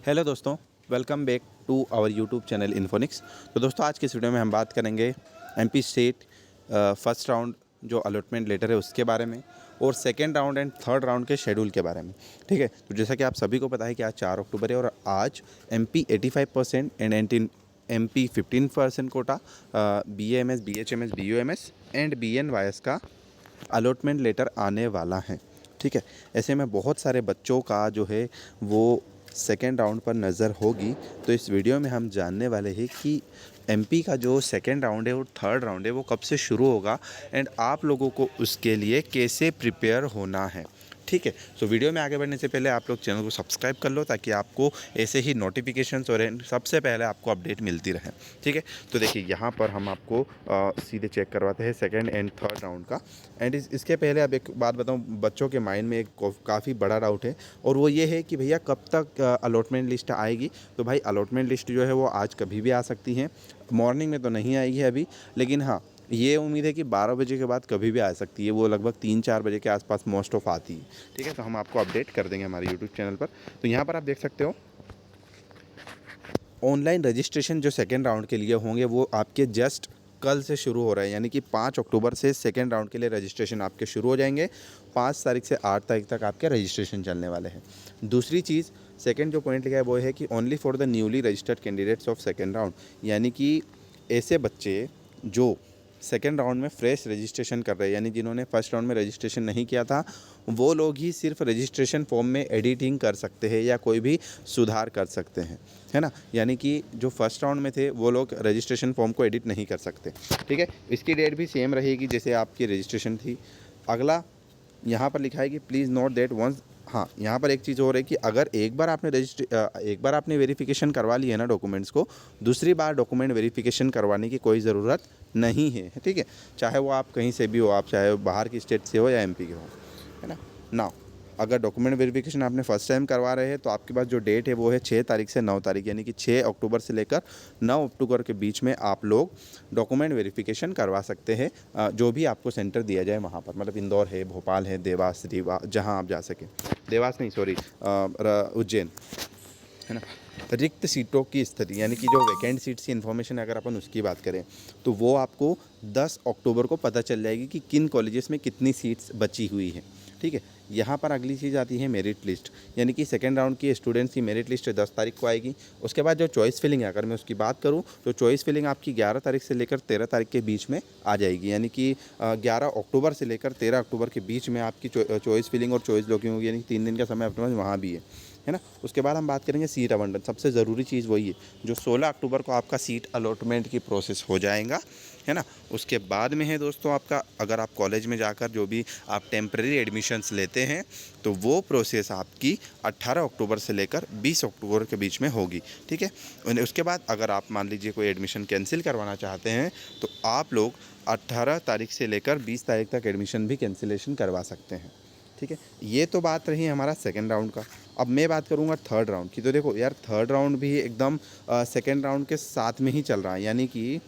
Hello दोस्तों, welcome back to our YouTube channel Infonix. तो दोस्तों आज की इस वीडियो में हम बात करेंगे एमपी स्टेट फर्स्ट राउंड जो अलॉटमेंट लेटर है उसके बारे में और second round and third round के शेड्यूल के बारे में। ठीक है, तो जैसा कि आप सभी को पता है कि आज 4 अक्टूबर है और आज MP 85% and MP 15% quota BAMS, BHMS, BUMS and BNYS का अलॉटमेंट लेटर आने वाला है। ठीक है, ऐसे में बहुत सारे बच्चों का जो है वो सेकेंड राउंड पर नज़र होगी। तो इस वीडियो में हम जानने वाले हैं कि एमपी का जो सेकेंड राउंड है और थर्ड राउंड है वो कब से शुरू होगा एंड आप लोगों को उसके लिए कैसे प्रिपेयर होना है। ठीक है, तो वीडियो में आगे बढ़ने से पहले आप लोग चैनल को सब्सक्राइब कर लो ताकि आपको ऐसे ही नोटिफिकेशंस और सबसे पहले आपको अपडेट मिलती रहे। ठीक है, तो देखिए यहाँ पर हम आपको सीधे चेक करवाते हैं सेकंड एंड थर्ड राउंड का। एंड इसके पहले अब एक बात बताऊँ, बच्चों के माइंड में एक काफ़ी बड़ा डाउट है और वो ये है कि भैया कब तक अलॉटमेंट लिस्ट आएगी। तो भाई अलॉटमेंट लिस्ट जो है वो आज कभी भी आ सकती है, मॉर्निंग में तो नहीं आएगी अभी, लेकिन हाँ ये उम्मीद है कि 12 बजे के बाद कभी भी आ सकती है। वो लगभग 3-4 बजे के आसपास मोस्ट ऑफ आती है। ठीक है, तो हम आपको अपडेट कर देंगे हमारे यूट्यूब चैनल पर। तो यहाँ पर आप देख सकते हो ऑनलाइन रजिस्ट्रेशन जो सेकेंड राउंड के लिए होंगे वो आपके जस्ट कल से शुरू हो रहा है, यानी कि 5 अक्टूबर से सेकेंड राउंड के लिए रजिस्ट्रेशन आपके शुरू हो जाएंगे। 5 तारीख से 8 तारीख तक आपके रजिस्ट्रेशन चलने वाले हैं। दूसरी चीज़, सेकेंड जो पॉइंट लिखा है वो है कि only for the newly registered candidates of second round, यानी कि ऐसे बच्चे जो सेकेंड राउंड में फ्रेश रजिस्ट्रेशन कर रहे हैं, यानी जिन्होंने फर्स्ट राउंड में रजिस्ट्रेशन नहीं किया था वो लोग ही सिर्फ रजिस्ट्रेशन फॉर्म में एडिटिंग कर सकते हैं या कोई भी सुधार कर सकते हैं, है ना। यानी कि जो फर्स्ट राउंड में थे वो लोग रजिस्ट्रेशन फॉर्म को एडिट नहीं कर सकते। ठीक है, इसकी डेट भी सेम रहेगी जैसे आपकी रजिस्ट्रेशन थी। अगला यहाँ पर लिखा है कि प्लीज़ नोट दैट वंस, हाँ यहाँ पर एक चीज़ और है कि अगर एक बार आपने वेरिफिकेशन करवा ली है ना डॉक्यूमेंट्स को, दूसरी बार डॉक्यूमेंट वेरिफिकेशन करवाने की कोई ज़रूरत नहीं है। ठीक है, चाहे वो आप कहीं से भी हो, आप चाहे बाहर की स्टेट से हो या एमपी के हो, है ना। अगर डॉक्यूमेंट वेरिफिकेशन आपने फर्स्ट टाइम करवा रहे हैं तो आपके पास जो डेट है वो है 6 तारीख से 9 तारीख, यानी कि 6 अक्टूबर से लेकर 9 अक्टूबर के बीच में आप लोग डॉक्यूमेंट वेरिफिकेशन करवा सकते हैं। जो भी आपको सेंटर दिया जाए वहाँ पर, मतलब इंदौर है, भोपाल है, देवास, रीवा, जहाँ आप जा सकें। देवास नहीं, सॉरी, उज्जैन, है ना। रिक्त सीटों की स्थिति, यानी कि जो वैकेंट सीट्स की इन्फॉर्मेशन अगर अपन उसकी बात करें तो वो आपको 10 अक्टूबर को पता चल जाएगी कि किन कॉलेजेस में कितनी सीट्स बची हुई है। ठीक है, यहाँ पर अगली चीज़ आती है मेरिट लिस्ट, यानी कि सेकेंड राउंड की स्टूडेंट्स की मेरिट लिस्ट 10 तारीख को आएगी। उसके बाद जो चॉइस फिलिंग है, अगर मैं उसकी बात करूँ तो चॉइस फिलिंग आपकी 11 तारीख से लेकर 13 तारीख के बीच में आ जाएगी, यानी कि 11 अक्टूबर से लेकर 13 अक्टूबर के बीच में आपकी चॉइस फिलिंग और चॉइस लॉकिंग होगी, यानी कि 3 दिन का समय अपने पास वहाँ भी है ना। उसके बाद हम बात करेंगे सीट आवंटन। सबसे ज़रूरी चीज़ वही है, जो 16 अक्टूबर को आपका सीट अलॉटमेंट की प्रोसेस हो जाएगा, है ना। उसके बाद में है दोस्तों आपका, अगर आप कॉलेज में जाकर जो भी आप टेम्प्रेरी एडमिशन्स लेते हैं तो वो प्रोसेस आपकी 18 अक्टूबर से लेकर 20 अक्टूबर के बीच में होगी। ठीक है, उसके बाद अगर आप मान लीजिए कोई एडमिशन कैंसिल करवाना चाहते हैं तो आप लोग 18 तारीख से लेकर 20 तारीख तक एडमिशन भी कैंसिलेशन करवा सकते हैं। ठीक है, ये तो बात रही हमारा सेकेंड राउंड का। अब मैं बात करूँगा थर्ड राउंड की। तो देखो यार, थर्ड राउंड भी एकदम सेकेंड राउंड के साथ में ही चल रहा है, यानी कि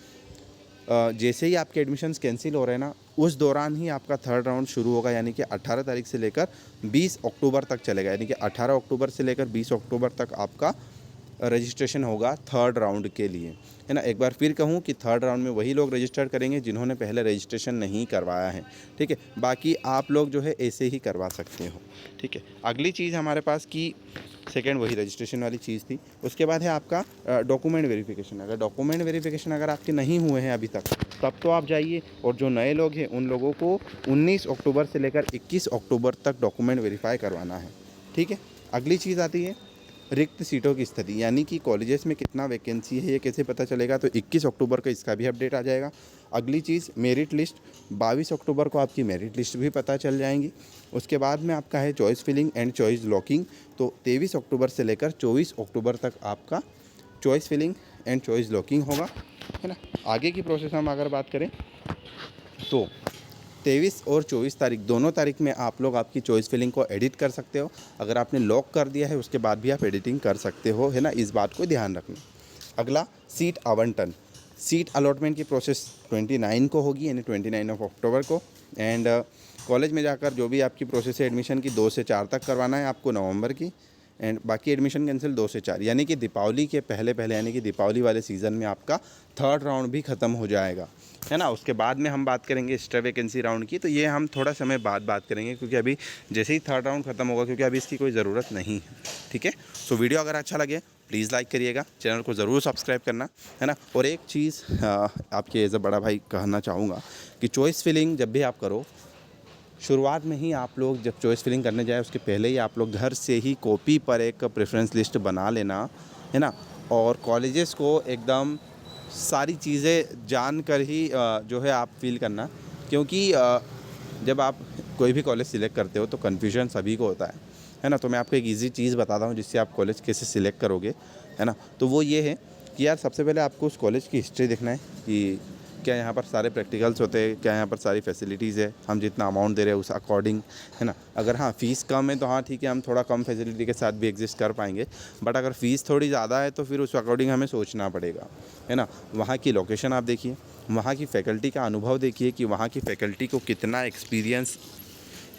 जैसे ही आपके एडमिशन्स कैंसिल हो रहे हैं ना, उस दौरान ही आपका थर्ड राउंड शुरू होगा, यानी कि 18 तारीख से लेकर 20 अक्टूबर तक चलेगा। यानी कि 18 अक्टूबर से लेकर 20 अक्टूबर तक आपका रजिस्ट्रेशन होगा थर्ड राउंड के लिए, है ना। एक बार फिर कहूँ कि थर्ड राउंड में वही लोग रजिस्टर करेंगे जिन्होंने पहले रजिस्ट्रेशन नहीं करवाया है। ठीक है, बाकी आप लोग जो है ऐसे ही करवा सकते हो। ठीक है, अगली चीज़ हमारे पास की सेकेंड वही रजिस्ट्रेशन वाली चीज़ थी। उसके बाद है आपका डॉक्यूमेंट वेरिफिकेशन। अगर डॉक्यूमेंट वेरिफिकेशन अगर आपके नहीं हुए हैं अभी तक, तब तो आप जाइए, और जो नए लोग हैं उन लोगों को 19 अक्टूबर से लेकर 21 अक्टूबर तक डॉक्यूमेंट वेरीफाई करवाना है। ठीक है, अगली चीज़ आती है रिक्त सीटों की स्थिति, यानी कि कॉलेजेस में कितना वैकेंसी है ये कैसे पता चलेगा, तो 21 अक्टूबर को इसका भी अपडेट आ जाएगा। अगली चीज़ मेरिट लिस्ट, 22 अक्टूबर को आपकी मेरिट लिस्ट भी पता चल जाएंगी। उसके बाद में आपका है choice filling and choice locking, तो 23 अक्टूबर से लेकर 24 अक्टूबर तक आपका choice filling and choice locking होगा, है ना। आगे की प्रोसेस हम अगर बात करें तो 23 और 24 तारीख दोनों तारीख में आप लोग आपकी चॉइस फिलिंग को एडिट कर सकते हो। अगर आपने लॉक कर दिया है उसके बाद भी आप एडिटिंग कर सकते हो, है ना, इस बात को ध्यान रखना। अगला सीट आवंटन, सीट अलॉटमेंट की प्रोसेस 29 को होगी, यानी 29 अक्टूबर को। एंड कॉलेज में जाकर जो भी आपकी प्रोसेस है एडमिशन की 2 से 4 तक करवाना है आपको नवंबर की, एंड बाकी एडमिशन कैंसिल 2 से 4, यानी कि दीपावली के पहले पहले, यानी कि दीपावली वाले सीज़न में आपका थर्ड राउंड भी ख़त्म हो जाएगा, है ना। उसके बाद में हम बात करेंगे एक्स्ट्रा वैकेंसी राउंड की, तो ये हम थोड़ा समय बाद बात करेंगे, क्योंकि अभी जैसे ही थर्ड राउंड खत्म होगा, क्योंकि अभी इसकी कोई ज़रूरत नहीं है, ठीक है। सो वीडियो अगर अच्छा लगे प्लीज़ लाइक करिएगा, चैनल को ज़रूर सब्सक्राइब करना, है ना। और एक चीज़ आपके एज अ बड़ा भाई कहना चाहूँगा कि चॉइस फिलिंग जब भी आप करो, शुरुआत में ही आप लोग जब चॉइस फिलिंग करने जाए उसके पहले ही आप लोग घर से ही कॉपी पर एक प्रेफरेंस लिस्ट बना लेना, है ना। और कॉलेजेस को एकदम सारी चीज़ें जान कर ही जो है आप फील करना, क्योंकि जब आप कोई भी कॉलेज सिलेक्ट करते हो तो कन्फ्यूजन सभी को होता है ना। तो मैं आपको एक इजी चीज़ बताता हूँ जिससे आप कॉलेज कैसे सिलेक्ट करोगे, है ना। तो वो ये है कि यार सबसे पहले आपको उस कॉलेज की हिस्ट्री देखना है कि क्या यहाँ पर सारे प्रैक्टिकल्स होते हैं, क्या यहाँ पर सारी फैसिलिटीज़ है, हम जितना अमाउंट दे रहे हैं उस अकॉर्डिंग, है ना। अगर हाँ फ़ीस कम है तो हाँ ठीक है, हम थोड़ा कम फैसिलिटी के साथ भी एग्जिस्ट कर पाएंगे, बट अगर फ़ीस थोड़ी ज़्यादा है तो फिर उस अकॉर्डिंग हमें सोचना पड़ेगा, है ना। वहाँ की लोकेशन आप देखिए, वहाँ की फ़ैकल्टी का अनुभव देखिए कि वहाँ की फ़ैकल्टी को कितना एक्सपीरियंस,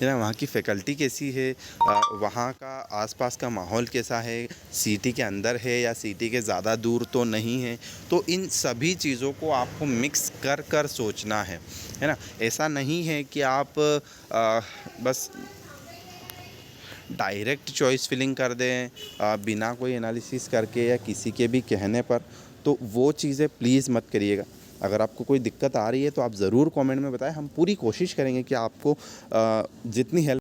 है ना, वहाँ की फ़ैकल्टी कैसी है, वहाँ का आसपास का माहौल कैसा है, सिटी के अंदर है या सिटी के ज़्यादा दूर तो नहीं है। तो इन सभी चीज़ों को आपको मिक्स कर कर सोचना है ना। ऐसा नहीं है कि आप बस डायरेक्ट चॉइस फिलिंग कर दें बिना कोई एनालिसिस करके या किसी के भी कहने पर, तो वो चीज़ें प्लीज़ मत करिएगा। अगर आपको कोई दिक्कत आ रही है तो आप ज़रूर कमेंट में बताएं, हम पूरी कोशिश करेंगे कि आपको जितनी हेल्प